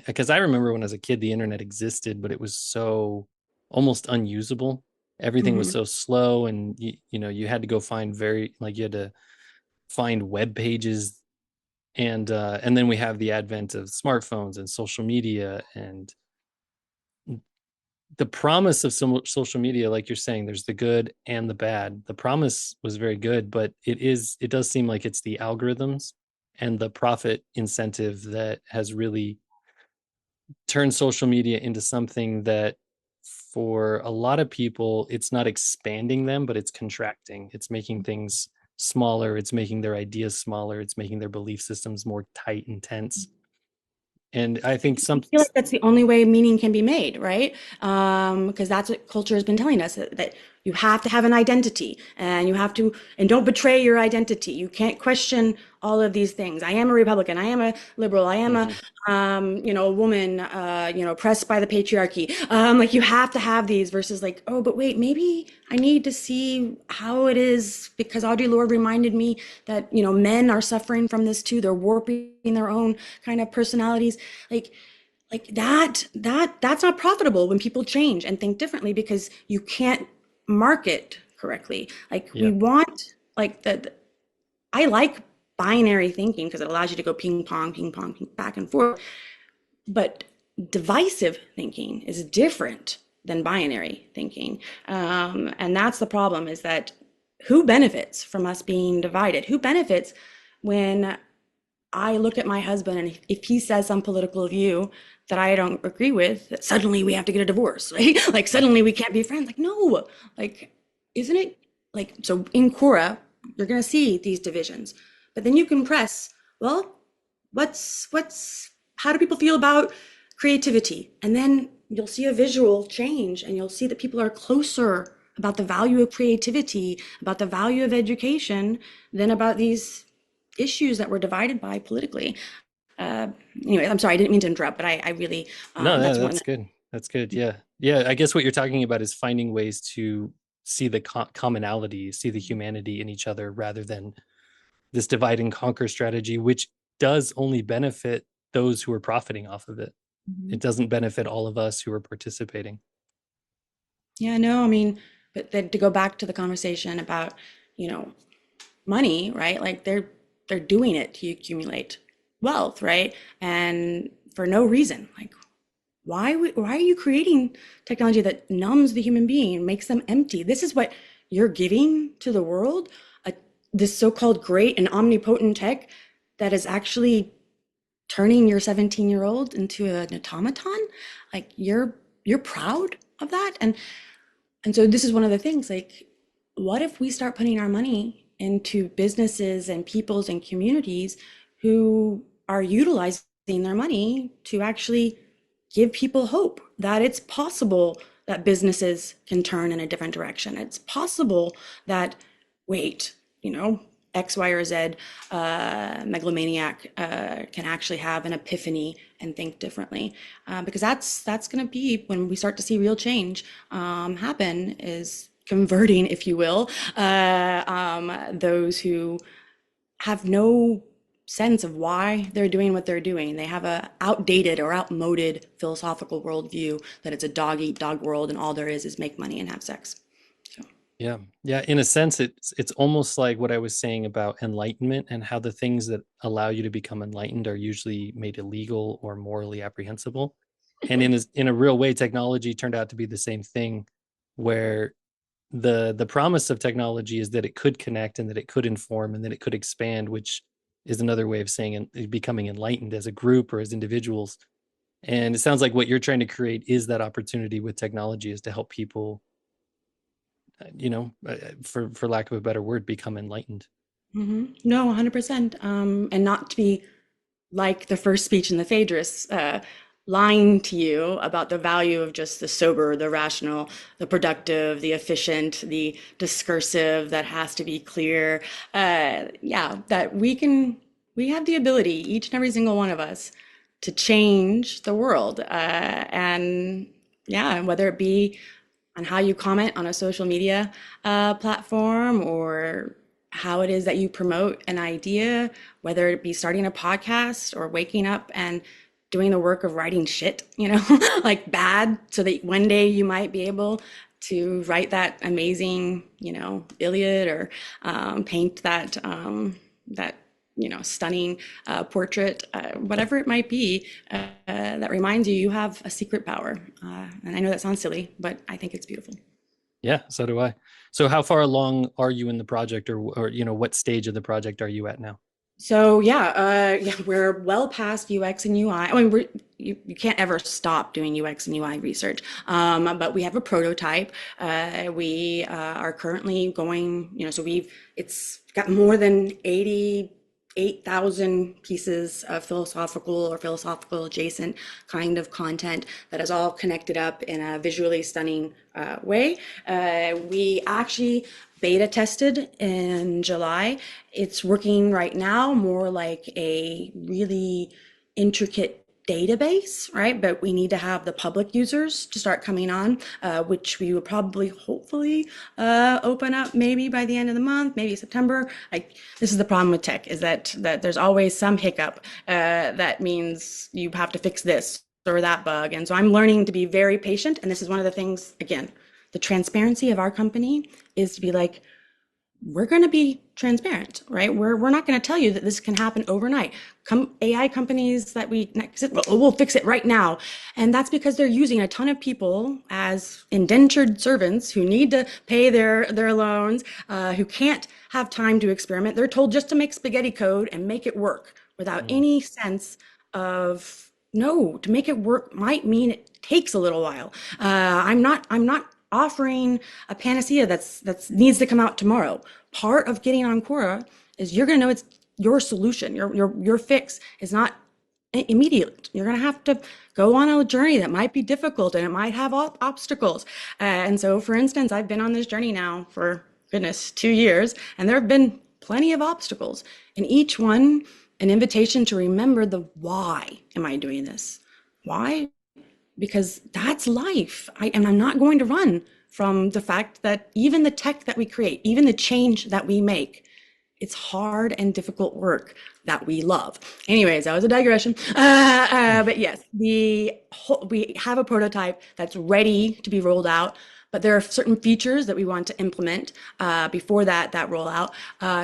A: Because I remember when I was a kid, the internet existed, but it was so almost unusable. Everything was
B: Mm-hmm.
A: so slow, and you had to go find you had to find web pages, and then we have the advent of smartphones and social media, and the promise of some social media, like you're saying, there's the good and the bad. The promise was very good, but it does seem like it's the algorithms and the profit incentive that has really turned social media into something that for a lot of people it's not expanding them, but it's contracting. It's making things smaller, it's making their ideas smaller, it's making their belief systems more tight and tense. And I think
B: I
A: some
B: feel like that's the only way meaning can be made, right? Because that's what culture has been telling us that you have to have an identity and you have to, and don't betray your identity. You can't question all of these things. I am a Republican. I am a liberal. I am
A: Mhm.
B: a woman, oppressed by the patriarchy. Like you have to have these versus like, oh, but wait, maybe I need to see how it is because Audre Lorde reminded me that, men are suffering from this too. They're warping their own kind of personalities. Like, that's not profitable when people change and think differently because you can't market correctly. Like we
A: Yeah.
B: want like I like binary thinking because it allows you to go ping pong, back and forth. But divisive thinking is different than binary thinking. And that's the problem is that who benefits from us being divided? Who benefits when I look at my husband and if he says some political view that I don't agree with, that suddenly we have to get a divorce, right? Like suddenly we can't be friends. Like, no, like, isn't it like, so in Quora, you're going to see these divisions, but then you can press, well, how do people feel about creativity? And then you'll see a visual change and you'll see that people are closer about the value of creativity, about the value of education than about these issues that we're divided by politically. Anyway, I'm sorry, I didn't mean to interrupt, but I really,
A: No, yeah,
B: that's one.
A: that's good. That's good. Yeah. Yeah. I guess what you're talking about is finding ways to see the commonality, see the humanity in each other rather than this divide and conquer strategy, which does only benefit those who are profiting off of it. It doesn't benefit all of us who are participating.
B: Yeah, no, I mean, but then to go back to the conversation about, you know, money, right? Like they're doing it to accumulate wealth, right? And for no reason. Like why are you creating technology that numbs the human being, makes them empty? This is what you're giving to the world, a, this so-called great and omnipotent tech that is actually turning your 17-year-old into an automaton. Like you're proud of that, and so this is one of the things like what if we start putting our money into businesses and peoples and communities who are utilizing their money to actually give people hope that it's possible that businesses can turn in a different direction. It's possible that, wait, you know, X, Y, or Z megalomaniac can actually have an epiphany and think differently, because that's going to be when we start to see real change happen. Is converting, if you will, those who have no sense of why they're doing what they're doing. They have a outdated or outmoded philosophical worldview that it's a dog eat dog world and all there is make money and have sex. So,
A: Yeah. Yeah. In a sense, it's almost like what I was saying about enlightenment and how the things that allow you to become enlightened are usually made illegal or morally apprehensible. And in a real way, technology turned out to be the same thing, where the promise of technology is that it could connect and that it could inform and that it could expand, which is another way of saying becoming enlightened as a group or as individuals. And it sounds like what you're trying to create is that opportunity with technology, is to help people, for lack of a better word, become enlightened.
B: no, 100%. And not to be like the first speech in the Phaedrus, lying to you about the value of just the sober, the rational, the productive, the efficient, the discursive that has to be clear. Yeah, that we have the ability, each and every single one of us, to change the world. And yeah, whether it be on how you comment on a social media platform, or how it is that you promote an idea, whether it be starting a podcast or waking up and doing the work of writing shit, like bad, so that one day you might be able to write that amazing, Iliad, or paint that stunning portrait, whatever it might be, that reminds you you have a secret power. And I know that sounds silly, but I think it's beautiful.
A: Yeah, so do I. So how far along are you in the project, or what stage of the project are you at now?
B: So yeah, we're well past UX and UI. I mean, you can't ever stop doing UX and UI research. But we have a prototype. We are currently going, so it's got more than 88,000 pieces of philosophical or philosophical adjacent kind of content that is all connected up in a visually stunning way. We actually beta tested in July. It's working right now more like a really intricate database, right? But we need to have the public users to start coming on, which we would probably, hopefully, open up maybe by the end of the month, maybe September. Like, this is the problem with tech, is that there's always some hiccup that means you have to fix this or that bug. And so I'm learning to be very patient. And this is one of the things, again, the transparency of our company is to be like, we're going to be transparent, right? We're not going to tell you that this can happen overnight. AI companies that we'll fix it right now. And that's because they're using a ton of people as indentured servants who need to pay their loans, who can't have time to experiment. They're told just to make spaghetti code and make it work without
A: Mm.
B: any sense of, no, to make it work might mean it takes a little while. I'm not offering a panacea that's needs to come out tomorrow. Part of getting on Quora is you're going to know it's your solution. Your fix is not immediate. You're going to have to go on a journey that might be difficult and it might have obstacles. And so, for instance, I've been on this journey now for, goodness, 2 years, and there have been plenty of obstacles. And each one, an invitation to remember the why am I doing this? Why? Because that's life. And I'm not going to run from the fact that even the tech that we create, even the change that we make, it's hard and difficult work that we love. Anyways, that was a digression. But yes, we have a prototype that's ready to be rolled out, but there are certain features that we want to implement before that rollout.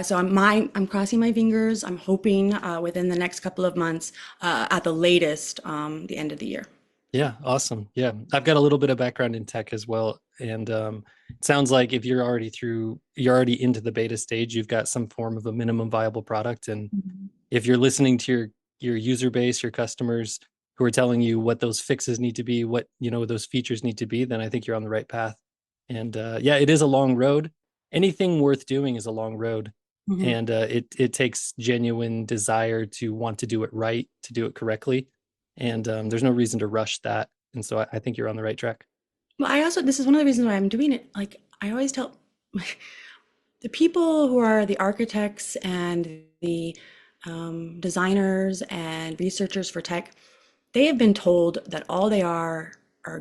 B: So I'm crossing my fingers. I'm hoping within the next couple of months, at the latest, the end of the year.
A: Yeah, awesome. Yeah, I've got a little bit of background in tech as well, and it sounds like if you're already into the beta stage, you've got some form of a minimum viable product. And if you're listening to your user base, your customers who are telling you what those fixes need to be, what those features need to be, then I think you're on the right path. And yeah, it is a long road. anything worth doing is a long road,
B: Mhm.
A: and it takes genuine desire to want to do it right, to do it correctly, and there's no reason to rush that. And so I think you're on the right track.
B: Well, I also, this is one of the reasons why I'm doing it. Like, I always tell the people who are the architects and the designers and researchers for tech, they have been told that all they are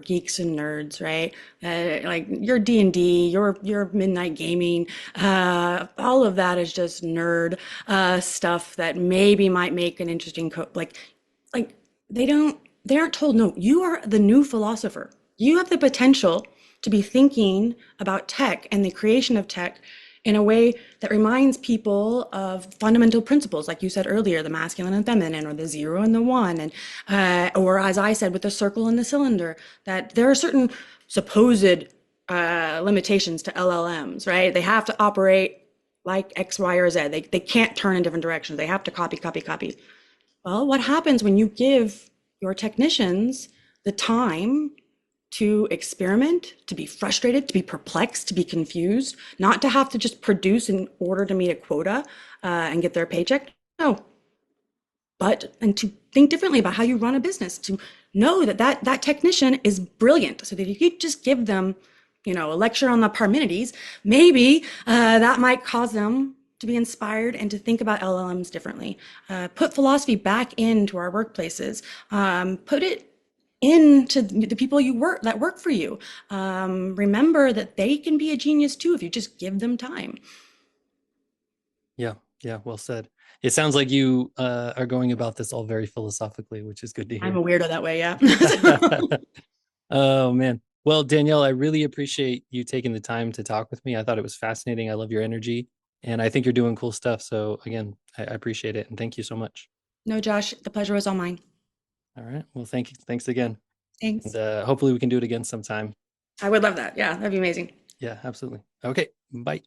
B: geeks and nerds, right? Like your D&D, your midnight gaming, all of that is just nerd stuff that maybe might make an interesting like they don't they aren't told, no, you are the new philosopher. You have the potential to be thinking about tech and the creation of tech in a way that reminds people of fundamental principles, like you said earlier, the masculine and feminine, or the zero and the one, and or as I said with the circle and the cylinder, that there are certain supposed limitations to LLMs, right? They have to operate like X, Y, or Z. They can't turn in different directions. They have to copy, copy, copy. Well, what happens when you give your technicians the time to experiment, to be frustrated, to be perplexed, to be confused, not to have to just produce in order to meet a quota and get their paycheck? No, but and to think differently about how you run a business, to know that that technician is brilliant, so that if you just give them, a lecture on the Parmenides, maybe that might cause them to be inspired and to think about LLMs differently. Put philosophy back into our workplaces. Put it into the people that work for you. Remember that they can be a genius too if you just give them time.
A: Yeah, yeah, well said. It sounds like you are going about this all very philosophically, which is good to
B: I'm
A: hear.
B: a weirdo that way, yeah.
A: Oh man. Well, Danielle, I really appreciate you taking the time to talk with me. I thought it was fascinating. I love your energy, and I think you're doing cool stuff. So again, I appreciate it, and thank you so much.
B: No, Josh, the pleasure was all mine.
A: All right. Well, thank you. Thanks again. And
B: Thanks.
A: hopefully we can do it again sometime.
B: I would love that. Yeah, that'd be amazing.
A: Yeah, absolutely. Okay. Bye.